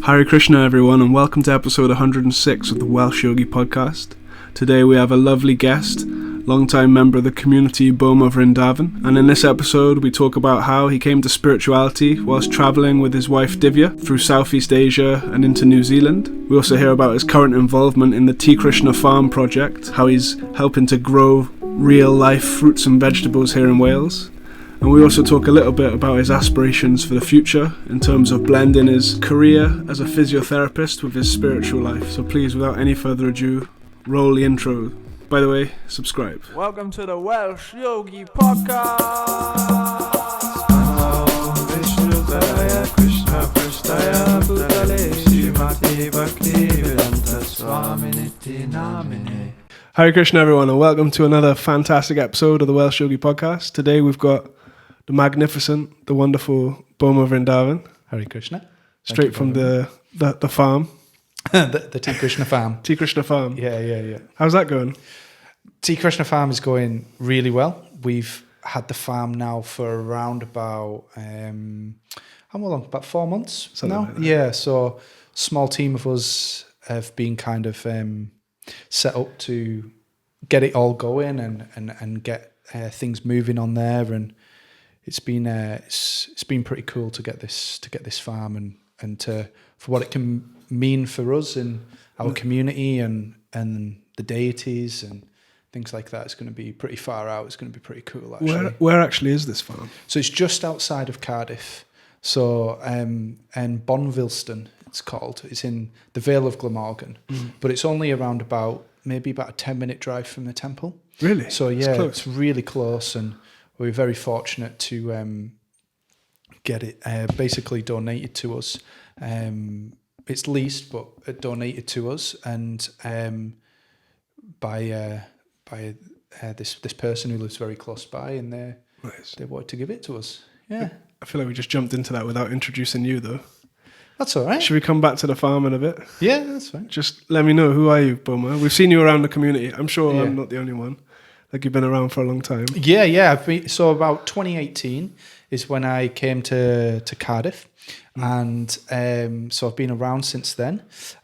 Hare Krishna everyone, and welcome to episode 106 of the Welsh Yogi podcast. Today we have a lovely guest, long-time member of the community Bhauma Vrindavan, and in this episode we talk about how he came to spirituality whilst travelling with his wife Divya through Southeast Asia and into New Zealand. We also hear about his current involvement in the Ty Krishna Farm project, how he's helping to grow real-life fruits and vegetables here in Wales. And we also talk a little bit about his aspirations for the future in terms of blending his career as a physiotherapist with his spiritual life. So please, without any further ado, roll the intro. By the way, subscribe. Welcome to the Welsh Yogi podcast. Hare Krishna everyone, and welcome to another fantastic episode of the Welsh Yogi podcast. Today we've got the magnificent, the wonderful Bhauma Vrindavan. Hare Krishna. Straight from the farm. the Ty Krishna Farm. Ty Krishna Farm. Yeah. How's that going? Ty Krishna Farm is going really well. We've had the farm now for around about, how long? About 4 months Something now? like that. Yeah, so small team of us have been kind of set up to get it all going and get things moving on there, and it's been pretty cool to get this farm and for what it can mean for us in our community and the deities and things like that. It's going to be pretty far out. It's going to be pretty cool, actually. Where actually is this farm? So it's just outside of Cardiff. So and Bonvilston, it's called. It's in the Vale of Glamorgan, but it's only around maybe about a 10-minute drive from the temple. Really? So yeah, close. it's really close, and we're very fortunate to get it basically donated to us. It's leased, but donated to us, and by this person who lives very close by, and Nice. they wanted to give it to us. Yeah, I feel like we just jumped into that without introducing you, though. that's all right. Should we come back to the farm in a bit? Yeah, that's fine. Just let me know, who are you, Bhauma? We've seen you around the community. I'm sure Yeah. I'm not the only one. Like, you've been around for a long time. Yeah. So about 2018 is when I came to Cardiff, and so I've been around since then.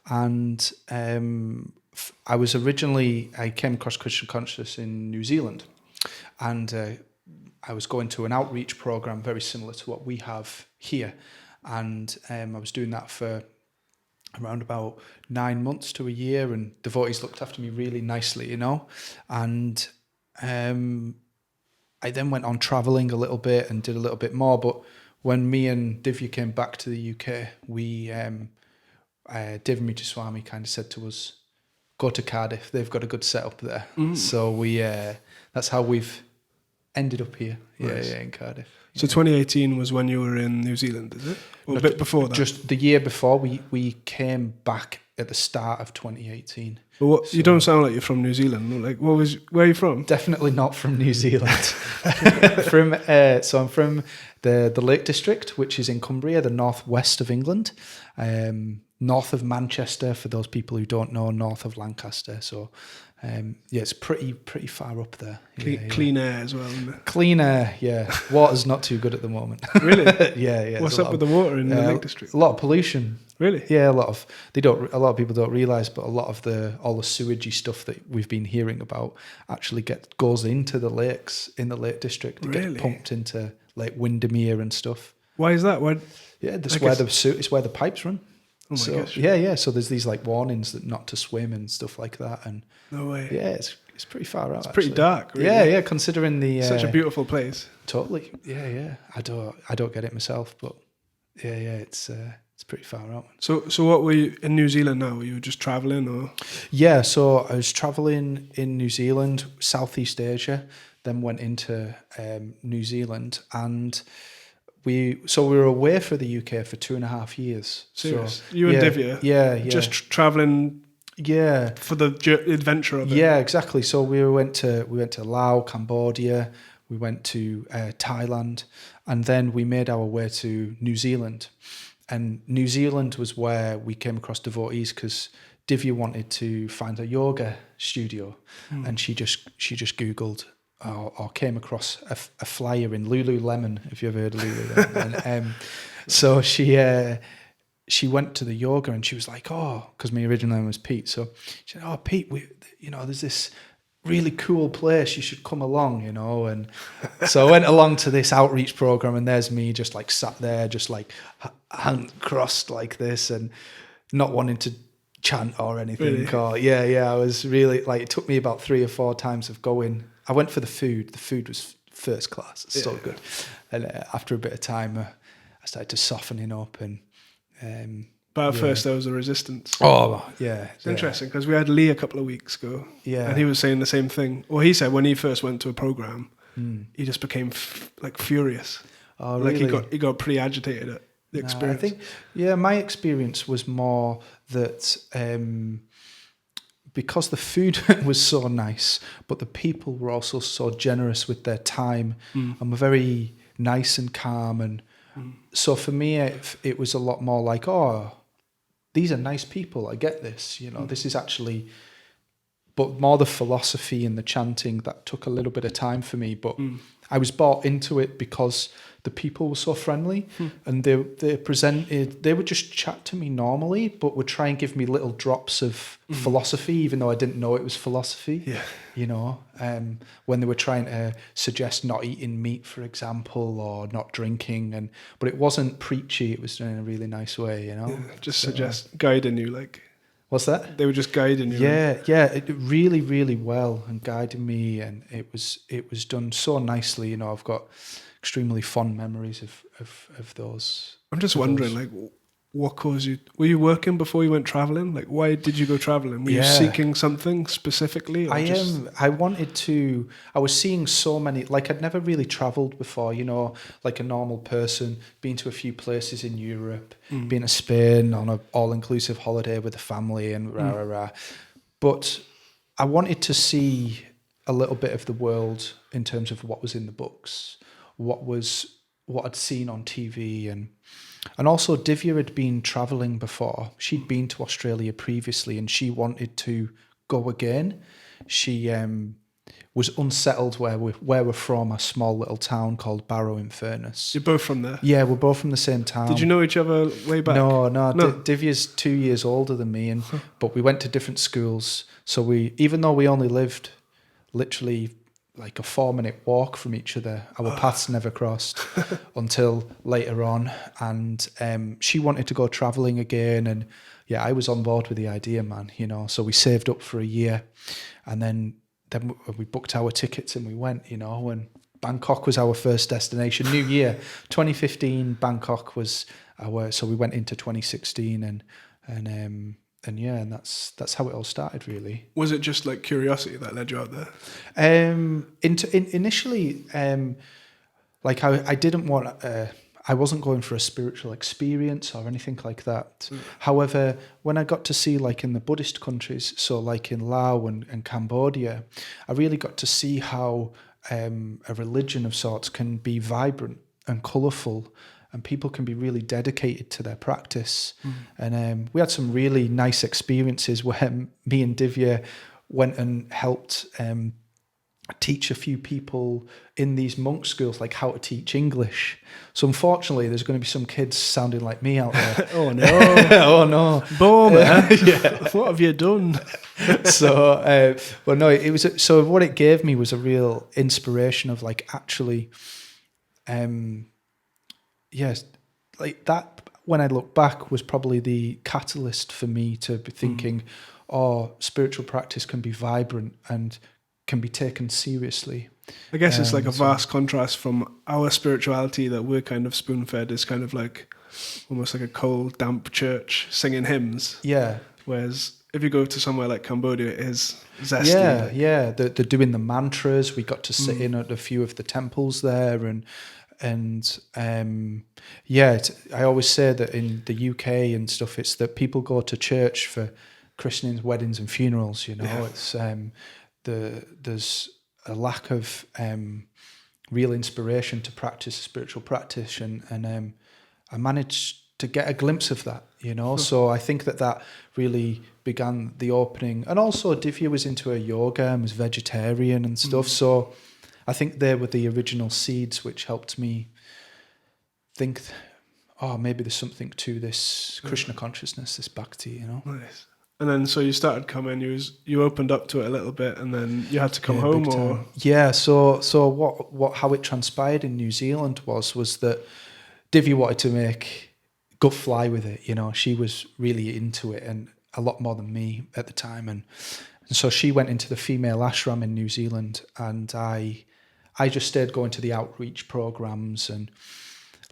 And I came across Christian consciousness in New Zealand, and I was going to an outreach program very similar to what we have here, and I was doing that for around about 9 months to a year, and devotees looked after me really nicely, and I then went on travelling a little bit and did a little bit more. But when me and Divya came back to the UK, Divya Swami kind of said to us, go to Cardiff, they've got a good setup there. So that's how we've ended up here. Nice. Yeah, in Cardiff. So 2018 was when you were in New Zealand, is it? Or a bit before that? Just the year before, we came back at the start of 2018. But you don't sound like you're from New Zealand. Like, where are you from? Definitely not from New Zealand. So I'm from the Lake District, which is in Cumbria, the northwest of England, north of Manchester, for those people who don't know, north of Lancaster. So it's pretty far up there. Clean air as well, isn't it? Clean air, yeah. Water's not too good at the moment. Really? Yeah. What's up with the water in the Lake District? A lot of pollution. Really? Yeah, a lot of people don't realise, but a lot of all the sewagey stuff that we've been hearing about actually goes into the lakes in the Lake District. It gets pumped into Lake Windermere and stuff. Why is that? Yeah, it's where the pipes run. Oh my gosh. Yeah. So there's these like warnings that not to swim and stuff like that. And No way. yeah, it's pretty far out. It's pretty dark, really. Yeah. Considering the Such a beautiful place. Totally. Yeah. I don't get it myself, but yeah. It's pretty far out. So what were you in New Zealand now? Were you just travelling or? Yeah, so I was travelling in New Zealand, Southeast Asia, then went into New Zealand, and we were away for the UK for 2.5 years. Serious? So, You and Divya? Yeah. Just travelling Yeah. for the adventure of it? Yeah, exactly. So we went to Laos, Cambodia, we went to Thailand, and then we made our way to New Zealand. And New Zealand was where we came across devotees, because Divya wanted to find a yoga studio, and she just Googled or came across a flyer in Lululemon, if you ever heard of Lululemon. And, so she she went to the yoga and she was like, oh, because my original name was Pete. So she said, oh, Pete, there's this really cool place. You should come along, And so I went along to this outreach program, and there's me just like sat there, just like hand crossed like this, and not wanting to chant or anything. Really? I was really like, it took me about 3 or 4 times of going. I went for the food. The food was first class. It's so good. And after a bit of time, I started to softening up and. But at first there was a resistance. Oh, yeah. It's interesting because we had Lee a couple of weeks ago. Yeah. And he was saying the same thing. Well, he said when he first went to a program, he just became like furious. Oh, really? Like he got pretty agitated at the experience. I think, my experience was more that because the food was so nice, but the people were also so generous with their time and were very nice and calm. And so for me, it was a lot more like, oh, these are nice people. I get this, this is actually, but more the philosophy and the chanting that took a little bit of time for me. But I was bought into it because the people were so friendly and they would just chat to me normally, but would try and give me little drops of philosophy, even though I didn't know it was philosophy. When they were trying to suggest not eating meat, for example, or not drinking, but it wasn't preachy. It was done in a really nice way, Suggest guiding you, like. What's that? They were just guiding you. It really, really well and guiding me, and it was done so nicely. I've got extremely fond memories of those. I'm just wondering, like, what caused you? Were you working before you went traveling? Like, why did you go traveling? Were you seeking something specifically? I wanted to. I was seeing so many. Like, I'd never really traveled before. Like a normal person, been to a few places in Europe, been to Spain on an all-inclusive holiday with the family, and But I wanted to see a little bit of the world in terms of what was in the books, what I'd seen on TV, and also Divya had been traveling before. She'd been to Australia previously, and she wanted to go again. She was unsettled where we're from, a small little town called Barrow-in-Furness. You're both from there? Yeah, we're both from the same town. Did you know each other way back? No. Divya's 2 years older than me, but we went to different schools. So even though we only lived literally like a 4-minute walk from each other, our paths never crossed until later on. And she wanted to go traveling again, and I was on board with the idea, man. So we saved up for a year, and then we booked our tickets and we went. And Bangkok was our first destination. New Year 2015, Bangkok was so we went into 2016, and that's how it all started, really. Was it just like curiosity that led you out there? Initially, I didn't want. I wasn't going for a spiritual experience or anything like that. However, when I got to see, like in the Buddhist countries, so like in Laos and Cambodia, I really got to see how a religion of sorts can be vibrant and colourful, and people can be really dedicated to their practice. And we had some really nice experiences where me and Divya went and helped teach a few people in these monk schools, like how to teach English. So unfortunately, there's going to be some kids sounding like me out there. Oh no. Oh no. Bhauma, what have you done? So, it was, so what it gave me was a real inspiration of like actually, like that, when I look back, was probably the catalyst for me to be thinking, spiritual practice can be vibrant and can be taken seriously. I guess it's like a vast contrast from our spirituality that we're kind of spoon-fed is kind of like almost like a cold, damp church singing hymns. Yeah. Whereas if you go to somewhere like Cambodia, it is zesty. Yeah. They're doing the mantras. We got to sit in at a few of the temples there, I always say that in the UK and stuff, it's that people go to church for christenings, weddings, and funerals. It's there's a lack of real inspiration to practice spiritual practice, and I managed to get a glimpse of that. So I think that really began the opening, and also Divya was into her yoga and was vegetarian and stuff. So I think they were the original seeds which helped me think oh, maybe there's something to this Krishna consciousness, this bhakti, you know. Nice. And then so you started coming. You opened up to it a little bit, and then you had to come Yeah, home, big or time. Yeah. So how it transpired in New Zealand was that Divya wanted to make go fly with it. You know, she was really into it, and a lot more than me at the time, and so she went into the female ashram in New Zealand, and I just stayed going to the outreach programs and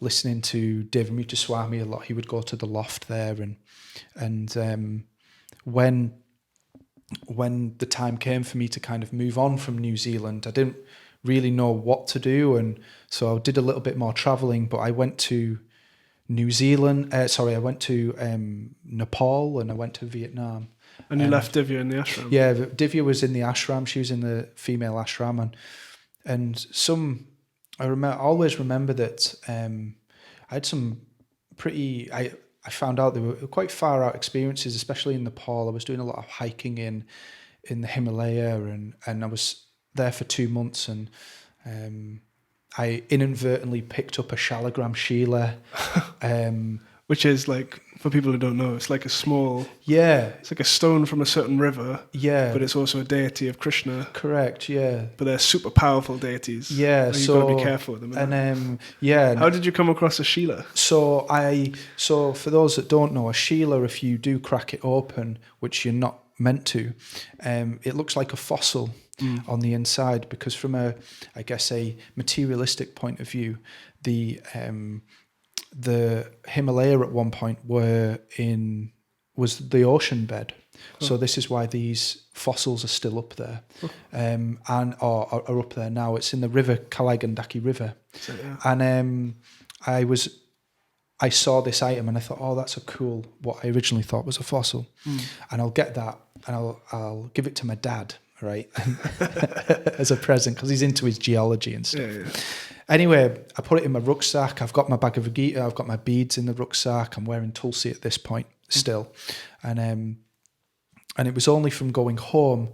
listening to Devamrita Swami a lot. He would go to the loft there, and when the time came for me to kind of move on from New Zealand, I didn't really know what to do, and so I did a little bit more traveling. But I went to New Zealand. I went to Nepal, and I went to Vietnam. and you left Divya in the ashram. Yeah, Divya was in the ashram. She was in the female ashram, and I always remember that I had some pretty. I found out they were quite far out experiences, especially in Nepal. I was doing a lot of hiking in the Himalaya, and I was there for 2 months, and I inadvertently picked up a Shalagram Shila. Which is like, for people who don't know, it's like a small... Yeah. It's like a stone from a certain river. Yeah. But it's also a deity of Krishna. Correct, yeah. But they're super powerful deities. Yeah, and you've got to be careful with them. And yeah. How did you come across a Shila? So for those that don't know, a Shila, if you do crack it open, which you're not meant to, it looks like a fossil on the inside, because from a materialistic point of view, the Himalaya at one point was the ocean bed. Oh. So this is why these fossils are still up there, and are up there now. It's in the river Kalagandaki River, so, yeah. And I saw this item and I thought, oh, that's what I originally thought was a fossil, and I'll get that and I'll give it to my dad, right, as a present, because he's into his geology and stuff. Yeah. Anyway, I put it in my rucksack. I've got my Bhagavad Gita. I've got my beads in the rucksack. I'm wearing tulsi at this point still. And it was only from going home,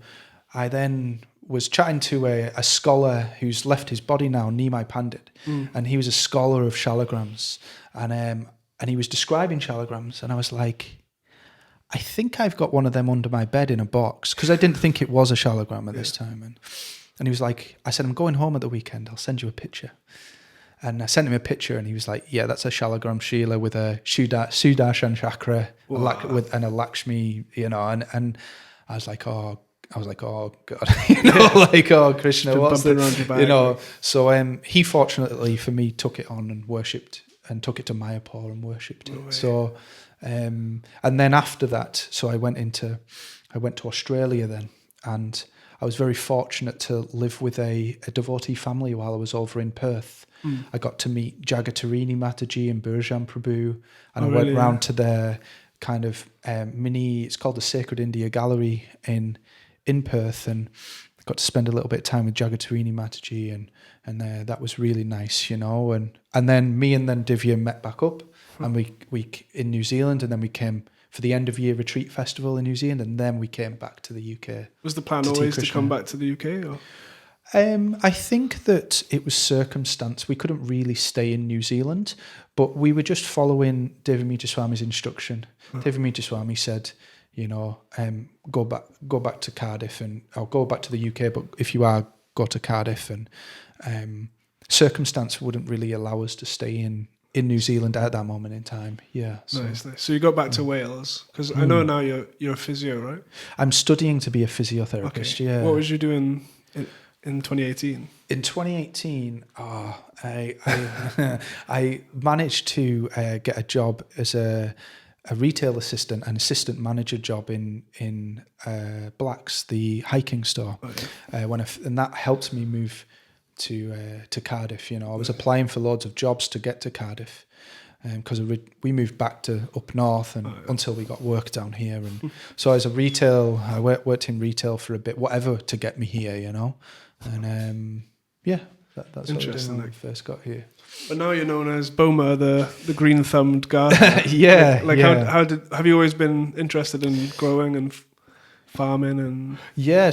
I then was chatting to a scholar who's left his body now, Nimai Pandit. And he was a scholar of shalagrams. And he was describing shalagrams. And I was like, I think I've got one of them under my bed in a box, because I didn't think it was a shalagram at this time. And he was like, I said, I'm going home at the weekend. I'll send you a picture. And I sent him a picture, and he was like, yeah, that's a Shalagram Shila with a Sudarshan chakra and a Lakshmi, you know. And I was like, oh God, you know, like, oh, Krishna, what's the, you know. So he fortunately for me took it on and worshipped, and took it to Mayapur and worshipped it. So, and then after that, so I went to Australia then, and I was very fortunate to live with a devotee family while I was over in Perth. I got to meet Jagatarini Mataji and Burjan Prabhu, and I went round to their kind of it's called the Sacred India Gallery in Perth, and I got to spend a little bit of time with Jagatarini Mataji, and that was really nice, you know. And then me and Divya met back up, and we in New Zealand, and then we came for the end of year retreat festival in New Zealand, and then we came back to the UK. Was the plan always to come back to the UK? Or? I think that it was circumstance. We couldn't really stay in New Zealand, but we were just following Devamrita Swami's instruction. Devamrita Swami said, you know, go back to Cardiff, and I'll go back to the UK, but if you are, go to Cardiff. And circumstance wouldn't really allow us to stay in New Zealand at that moment in time. Yeah. So, nice. So you got back to Wales, because I know now you're a physio, right? I'm studying to be a physiotherapist. Okay. Yeah. What was you doing in 2018? In 2018, I managed to get a job as a retail assistant, an assistant manager job in Black's, the hiking store. Okay. And that helped me move to Cardiff. You know, I was applying for loads of jobs to get to Cardiff, because we moved back to up north, and until we got work down here. And so as a retail, I worked in retail for a bit, whatever to get me here, you know. And that's what I did when we first got here. But now you're known as Bhauma, the green-thumbed gardener. Yeah. How have you always been interested in growing and farming? And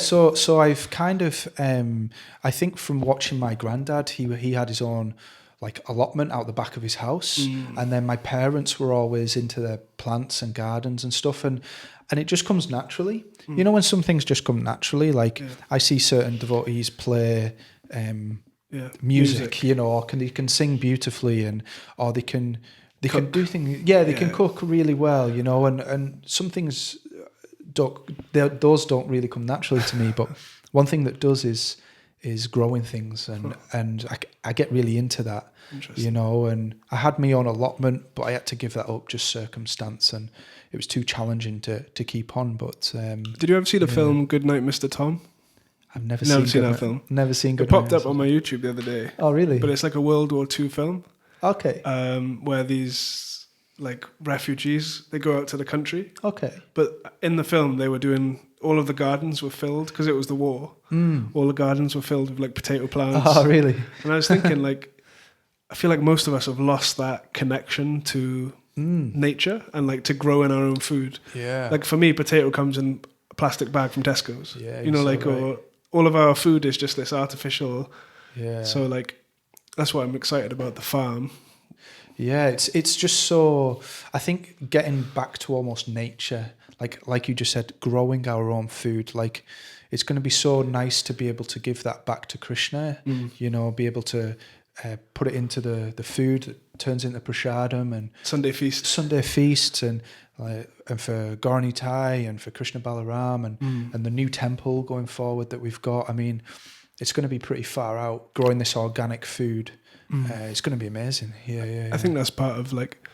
so I've kind of I think from watching my granddad, he had his own like allotment out the back of his house. And then my parents were always into their plants and gardens and stuff, and it just comes naturally. You know, when some things just come naturally, like I see certain devotees play music, you know, or they can sing beautifully, or they can do things. Yeah, they can cook really well, you know, and some things those don't really come naturally to me. But one thing that does is growing things, and I get really into that, you know. And I had my own allotment, but I had to give that up, just circumstance, and it was too challenging to keep on. But did you ever see the film Goodnight, Mr. Tom? I've never seen that film. Never seen It popped up on my YouTube the other day. Oh, really? But it's like a World War II film. Okay. Where these like refugees, they go out to the country. Okay. But in the film, they were doing, all of the gardens were filled because it was the war. All the gardens were filled with like potato plants. Oh, really? And I was thinking, like, I feel like most of us have lost that connection to nature and like to growing our own food. Yeah. Like for me, potato comes in a plastic bag from Tesco's. Yeah. You know, like, right. or all of our food is just this artificial. Yeah. So like, that's why I'm excited about the farm. Yeah, it's just so, I think getting back to almost nature, like you just said, growing our own food, like it's going to be so nice to be able to give that back to Krishna, you know, be able to put it into the food that turns into prasadam and Sunday feasts and for Gauri Ty and for Krishna Balaram and the new temple going forward that we've got. I mean, it's going to be pretty far out growing this organic food. It's going to be amazing. Yeah. I think that's part of like,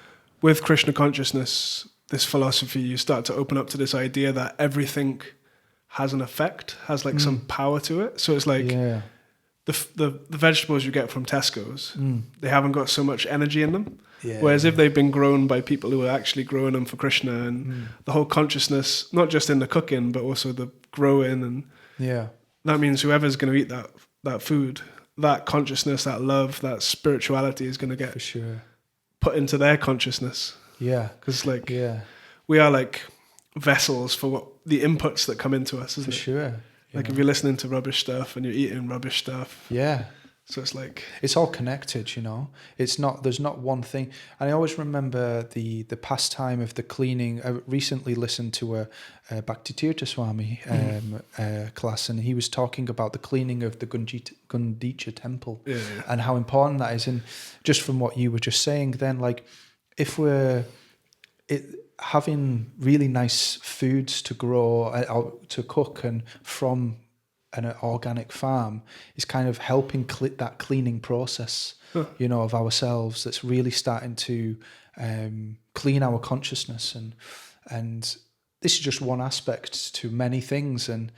with Krishna consciousness, this philosophy, you start to open up to this idea that everything has an effect, has like some power to it. So it's like the vegetables you get from Tesco's, they haven't got so much energy in them. Whereas if they've been grown by people who are actually growing them for Krishna, and the whole consciousness, not just in the cooking, but also the growing, and that means whoever's going to eat that food, that consciousness, that love, that spirituality is going to get for sure put into their consciousness. Yeah. Because like, we are like vessels for what the inputs that come into us, isn't it? For sure. Like if you're listening to rubbish stuff and you're eating rubbish stuff. Yeah. So it's like, it's all connected, you know. There's not one thing. And I always remember the pastime of the cleaning. I recently listened to a Bhakti Tirtha Swami class, and he was talking about the cleaning of the Gundicha temple and how important that is. And just from what you were just saying then, like if we're having really nice foods to grow, to cook, and from an organic farm is kind of helping that cleaning process, you know, of ourselves. That's really starting to clean our consciousness, and this is just one aspect to many things, and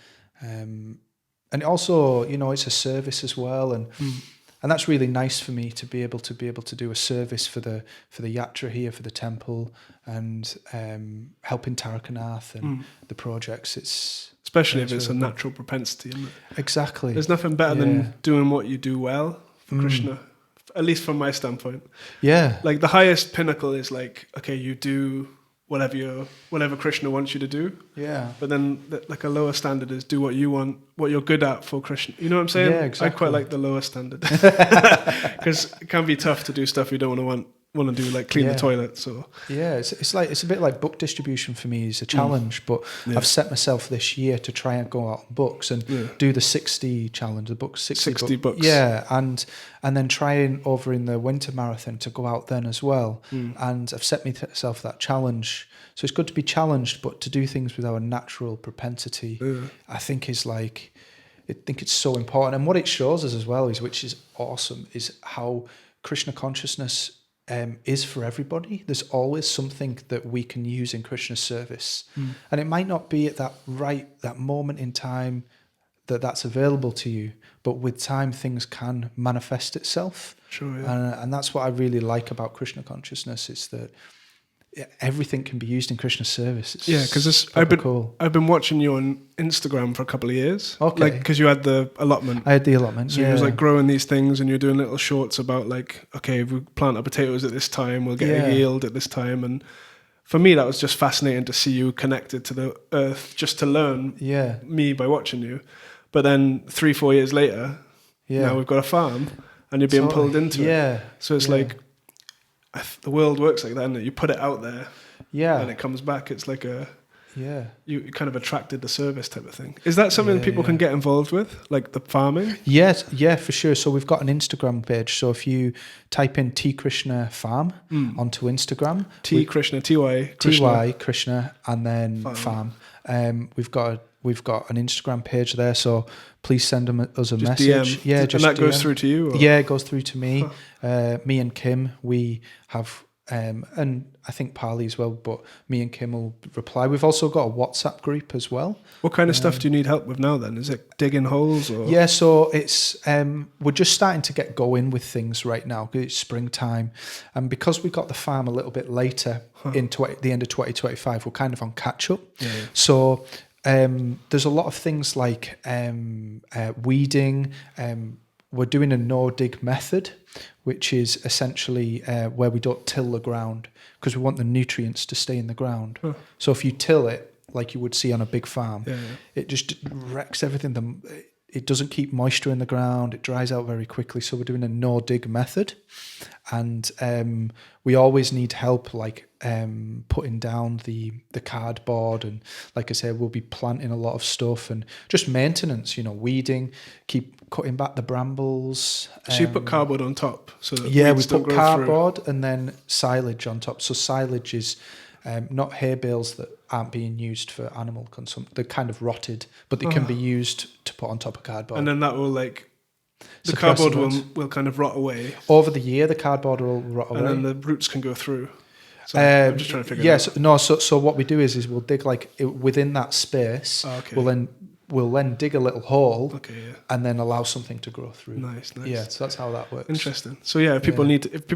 also, you know, it's a service as well, and that's really nice for me to be able to do a service for the yatra here, for the temple, and helping Tarakanath and the projects. It's especially if it's a natural propensity, isn't it? Exactly. There's nothing better than doing what you do well for Krishna, at least from my standpoint. Yeah. Like the highest pinnacle is like, okay, you do whatever Krishna wants you to do. Yeah. But then like a lower standard is do what you want, what you're good at for Krishna. You know what I'm saying? Yeah, exactly. I quite like the lower standard because it can be tough to do stuff you don't want to do, like clean the toilets or it's a bit like book distribution for me. It's a challenge, but I've set myself this year to try and go out on books and do the 60 challenge, the book 60 books. And then trying over in the winter marathon to go out then as well. And I've set myself that challenge. So it's good to be challenged, but to do things with our natural propensity, I think is like, I think it's so important. And what it shows us as well is, which is awesome, is how Krishna consciousness is for everybody. There's always something that we can use in Krishna's service, and it might not be at that moment in time that's available to you, but with time things can manifest itself. Sure, yeah. And that's what I really like about Krishna consciousness, is that everything can be used in Krishna's service. Because I've been watching you on Instagram for a couple of years. Okay. Like, because you had the allotment. I had the allotment. So you was like growing these things, and you're doing little shorts about like, okay, if we plant our potatoes at this time, we'll get a yield at this time. And for me, that was just fascinating to see you connected to the earth, just to learn me by watching you. But then 3-4 years later, now we've got a farm. and you're being Totally. pulled into Yeah. it. So it's Yeah. like the world works like that, and you put it out there, Yeah. and it comes back. It's like Yeah. you kind of attracted the service type of thing. Is that something Yeah, people can get involved with, like the farming? Yes, yeah, for sure. So we've got an Instagram page. So if you type in Ty Krishna Farm onto Instagram, Krishna, Ty Ty Krishna, and then Farm. We've got an Instagram page there. So please send us a Just message. DM. Yeah, and just that goes DM. through to you. Or? Yeah, it goes through to me. Me and Kim, we have, and I think Pali as well, but me and Kim will reply. We've also got a WhatsApp group as well. What kind of stuff do you need help with now then? Is it digging holes? Or? Yeah, so it's we're just starting to get going with things right now. It's springtime, and because we got the farm a little bit later in the end of 2025, we're kind of on catch up. Yeah. So there's a lot of things like weeding. We're doing a no-dig method, which is essentially where we don't till the ground because we want the nutrients to stay in the ground. So if you till it, like you would see on a big farm, it just wrecks everything. It doesn't keep moisture in the ground. It dries out very quickly. So we're doing a no-dig method. And we always need help, like putting down the cardboard. And like I said, we'll be planting a lot of stuff and just maintenance, weeding, keep cutting back the brambles. So you put cardboard on top? So that Yeah, we weeds don't put grow cardboard and then silage on top. So silage is not hay bales that aren't being used for animal consumption. They're kind of rotted, but they can be used to put on top of cardboard. And then that will the Suppress cardboard the roots. will kind of rot away. Over the year, the cardboard will rot away. And then the roots can go through. So I'm just trying to figure it out. So what we do is we'll dig within that space. Okay. We'll then dig a little hole Okay, yeah. and then allow something to grow through. Nice. Yeah, so that's how that works. Interesting. So yeah, if people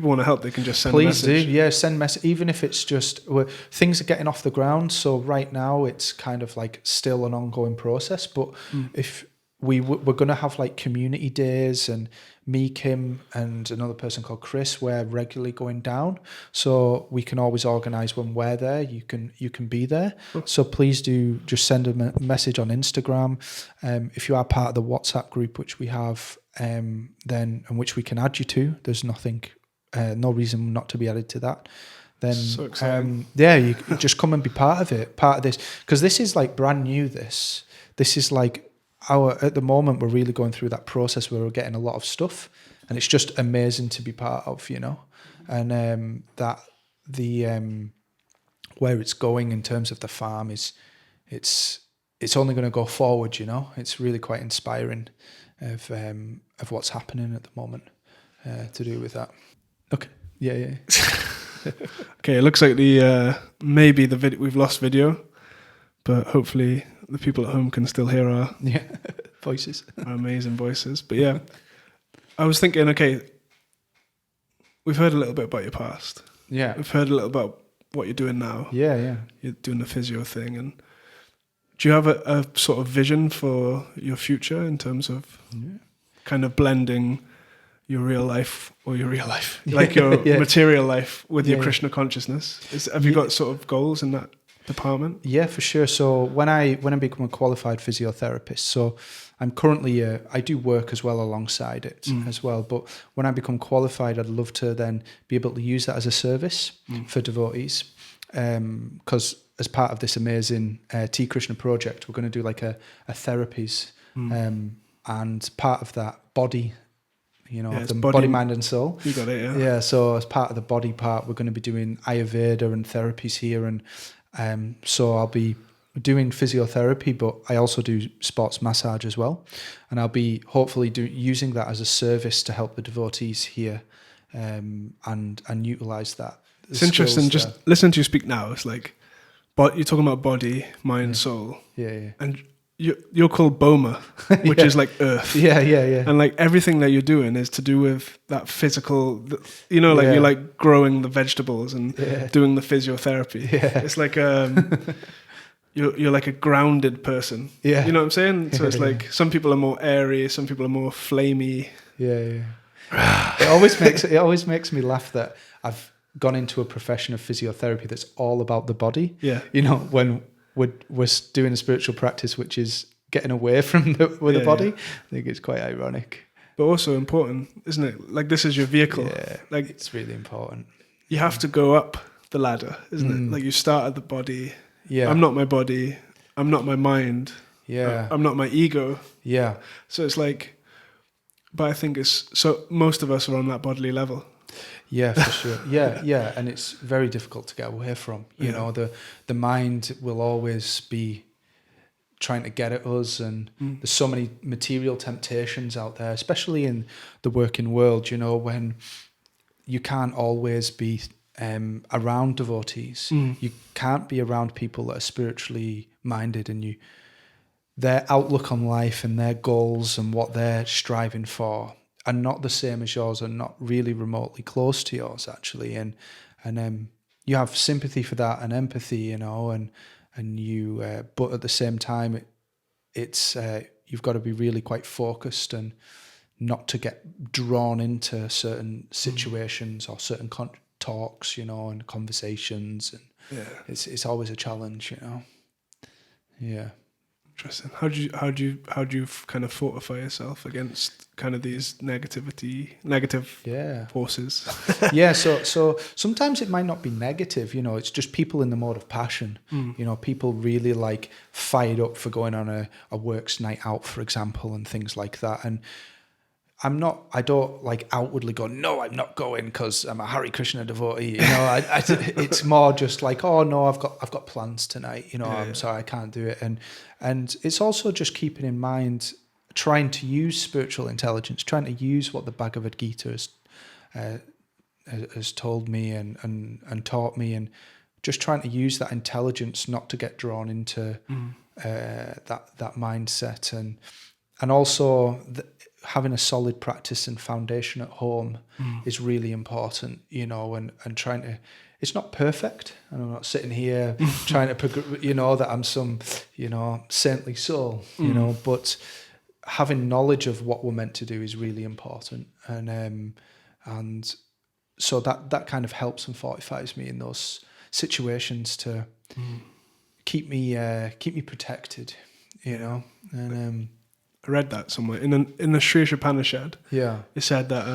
want to help, they can just send a Please message. do, yeah, send message. Even if it's just things are getting off the ground. So right now it's kind of like still an ongoing process. But if we're going to have like community days, and me, Kim, and another person called Chris, we're regularly going down. So we can always organise when we're there. You can be there. So please do just send a message on Instagram. If you are part of the WhatsApp group, which we have, then and which we can add you to, there's no reason not to be added to that. Then So exciting. you just come and be part of it, part of this, because this is like brand new. This is like at the moment we're really going through that process where we're getting a lot of stuff, and it's just amazing to be part of, and that the where it's going in terms of the farm is it's only going to go forward. It's really quite inspiring of what's happening at the moment to do with that. Okay, yeah. Okay, it looks like maybe the video we've lost video, but hopefully the people at home can still hear our voices, our amazing voices. But yeah, I was thinking, okay, we've heard a little bit about your past. Yeah, We've heard a little about what you're doing now. Yeah. You're doing the physio thing, and do you have a sort of vision for your future in terms of kind of blending your real life, like your material life with your Krishna consciousness? Have you got sort of goals in that department? Yeah, for sure. So when I become a qualified physiotherapist, so I'm currently I do work as well alongside it as well. But when I become qualified, I'd love to then be able to use that as a service for devotees, because as part of this amazing Ty Krishna project, we're going to do like a therapies, and part of that body. The body, mind and soul. You got it, yeah. Yeah, so as part of the body part, we're going to be doing Ayurveda and therapies here. And so I'll be doing physiotherapy, but I also do sports massage as well. And I'll be hopefully using that as a service to help the devotees here and utilise that. It's interesting, just listening to you speak now. It's like, you're talking about body, mind, soul. Yeah. And you're called Bhauma, which is like earth. Yeah. And like everything that you're doing is to do with that physical, you're like growing the vegetables and doing the physiotherapy. Yeah. It's like you're like a grounded person. Yeah. You know what I'm saying? So it's like some people are more airy, some people are more flamey. Yeah. It always makes me laugh that I've gone into a profession of physiotherapy that's all about the body. Yeah. When we're doing a spiritual practice which is getting away from the body. I think it's quite ironic. but also important, isn't it? Like, this is your vehicle. Yeah, Like, it's really important. you have to go up the ladder, isn't it? Like, you start at the body. Yeah. I'm not my body. I'm not my mind. Yeah. I'm not my ego. Yeah. So it's like, but I think so most of us are on that bodily level. Yeah, for sure. Yeah. And it's very difficult to get away from. You know, the mind will always be trying to get at us, and there's so many material temptations out there, especially in the working world, you know, when you can't always be around devotees. You can't be around people that are spiritually minded, and their outlook on life and their goals and what they're striving for are not the same as yours, and not really remotely close to yours, actually. And you have sympathy for that and empathy, you know, and you, but at the same time, it's you've got to be really quite focused and not to get drawn into certain situations or certain talks, you know, and conversations. And it's always a challenge, you know. Yeah. Interesting. How do you kind of fortify yourself against kind of these negative forces? Yeah. So sometimes it might not be negative, you know. It's just people in the mode of passion. You know, people really like fired up for going on a works night out, for example, and things like that. And I don't like outwardly go, no, I'm not going because I'm a Hare Krishna devotee. You know, it's more just like, oh no, I've got plans tonight. You know, I'm sorry, I can't do it. And it's also just keeping in mind, trying to use spiritual intelligence, trying to use what the Bhagavad Gita has told me and taught me, and just trying to use that intelligence not to get drawn into that mindset, and also having a solid practice and foundation at home is really important, you know, and trying to, it's not perfect, and I'm not sitting here trying to, you know, that I'm some, you know, saintly soul, you know, but having knowledge of what we're meant to do is really important. And so that kind of helps and fortifies me in those situations to keep me protected, you know. And I read that somewhere in the Sri Upanishad. Yeah, it said that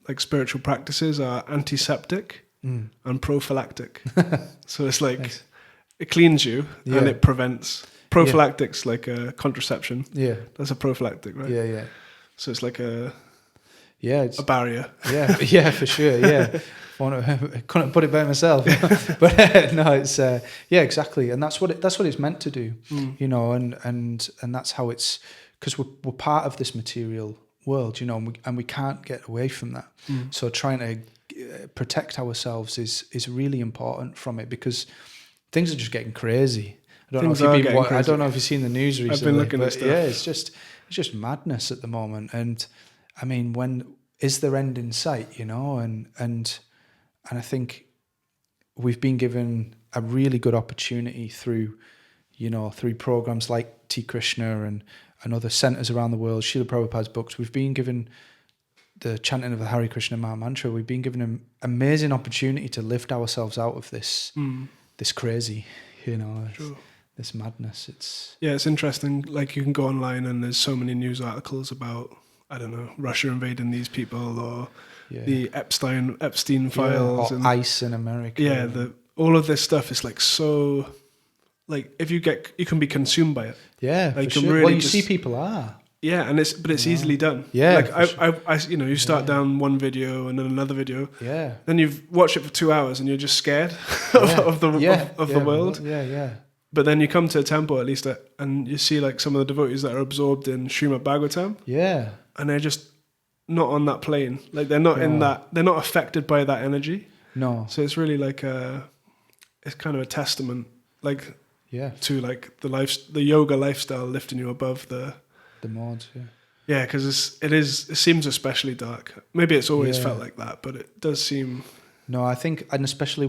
like spiritual practices are antiseptic and prophylactic. So it's like nice. It cleans you and it prevents. Prophylactic's like a contraception. Yeah, that's a prophylactic, right? Yeah. So it's like a barrier. Yeah, for sure. Yeah. I couldn't put it by myself, but no, it's exactly, and that's what it's meant to do, you know, and that's how it's, because we're part of this material world, you know, and we can't get away from that. So trying to protect ourselves is really important from it, because things are just getting crazy. I don't know if you've seen the news recently. I've been looking at stuff. Yeah, it's just madness at the moment, and I mean, when is there end in sight, you know, and I think we've been given a really good opportunity through programs like Ty Krishna and other centres around the world, Srila Prabhupada's books. We've been given the chanting of the Hare Krishna Maha Mantra. We've been given an amazing opportunity to lift ourselves out of this crazy, you know, this madness. It's interesting. Like, you can go online and there's so many news articles about, I don't know, Russia invading these people, or the Epstein files, or ICE in America. Yeah, all of this stuff is like so, like, if you can be consumed by it. Yeah, like, for sure. really, well, you see people are. Yeah, and it's easily done. Yeah, like I you start down one video and then another video. Yeah. Then you've watched it for 2 hours and you're just scared of the world. Yeah. But then you come to a temple, at least, and you see like some of the devotees that are absorbed in Srimad Bhagavatam. Yeah. And they're just not on that plane. Like, they're not in that. They're not affected by that energy. No. So it's really like it's kind of a testament, like, to like the yoga lifestyle lifting you above the mods. Yeah, because it seems especially dark. Maybe it's always felt like that, but it does seem. No, I think, and especially